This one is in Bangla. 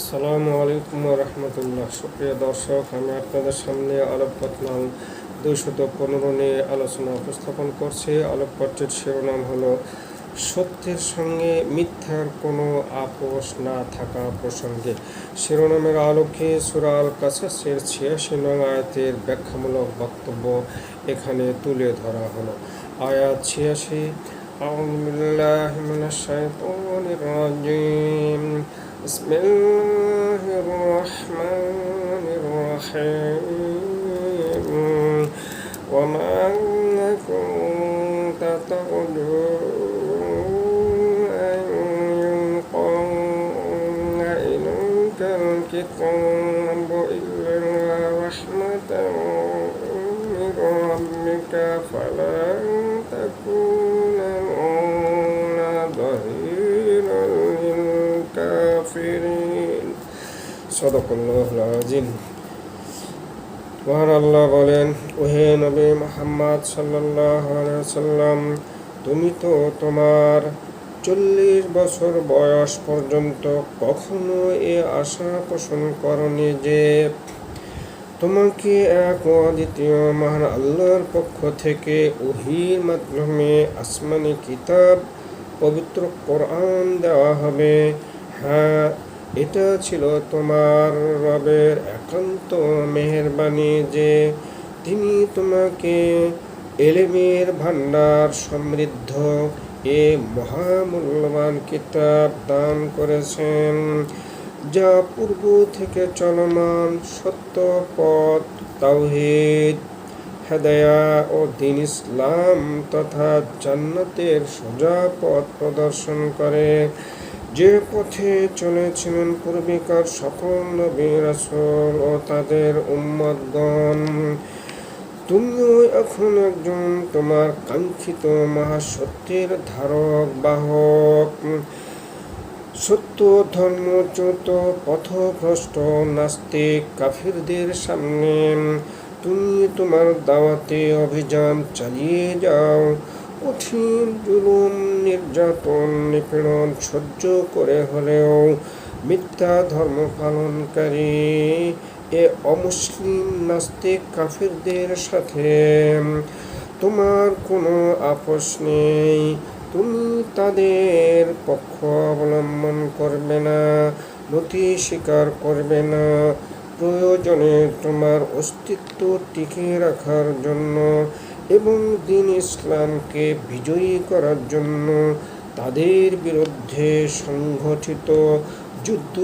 আসসালামু আলাইকুম রহমতুল্লাহ। সুপ্রিয় দর্শক, আমি আপনাদের সামনে আলোকপাঠ নাম 215 নিয়ে আলোচনা উপস্থাপন করছি। আলোকপাঠের শিরোনাম হলো সত্যের সঙ্গে মিথ্যার কোনো আপোষ না থাকা প্রসঙ্গে। শিরোনামের আলোকে সূরা আল কাসাসের 86 নং আয়াতের ব্যাখ্যামূলক বক্তব্য এখানে তুলে ধরা হলো। আয়াত 86। আউযু বিল্লাহি মিনাশ শাইতানির রাজিম। বিসমিল্লাহির রহমানির রহিম। ওয়ামা কুনতা তারজু আন ইউলকা ইলাইকাল কিতাবু ইল্লা রাহমাতান মির রাব্বিকা ফালা তাকুনান্না যাহিরাল লিল কাফিরিন। সাদাকাল্লাহুল আযীম। মহান আল্লাহ বলেন, ওহে নবী মুহাম্মদ সাল্লাল্লাহু আলাইহি ওয়াসাল্লাম, তুমি তো তোমার 40 বছর বয়স পর্যন্ত কখনো এ আশা পোষণ করনি যে তোমাকে এক অদ্বিতীয় মহান আল্লাহর পক্ষ থেকে ওহীর মাধ্যমে আসমানি কিতাব পবিত্র কোরআন দেওয়া হবে। হ্যাঁ, এটা ছিল তোমার রবের একান্ত মেহেরবানি যে তিনি তোমাকে ইলমের ভান্ডার সমৃদ্ধ এ মহামূল্যবান কিতাব দান করেছেন, যা পূর্ব থেকে চলমান সত্য পথ, তাওহীদ, হেদায়া ও দ্বীন ইসলাম তথা জান্নাতের সোজা পথ প্রদর্শন করে, যে পথে চলেছিলেন পূর্বিকার সকল নবী রাসূল ও তাদের উম্মতগণ। তুমিও এখন একজন তোমার কাঙ্ক্ষিত মহাসত্যের ধারক বাহক। সত্য ধর্মচ্যুত পথভ্রষ্ট নাস্তিক কাফিরদের সামনে তুমি তোমার দাওয়াতে অভিযান চালিয়ে যাও। কঠিন জুলুম, নির্যাতন, নিপীড়ন সহ্য করে হলেও মিথ্যা ধর্ম পালনকারী এ অমুসলিম নাস্তিক কাফিরদের সাথে তোমার কোনো আপোষ নেই। তুমি তাদের পক্ষ অবলম্বন করবে না, নতি স্বীকার করবে না। প্রয়োজনে তোমার অস্তিত্ব টিকিয়ে রাখার জন্য এবং দ্বীন ইসলামকে বিজয়ী করার জন্য তাদের বিরুদ্ধে সংগঠিত যুদ্ধ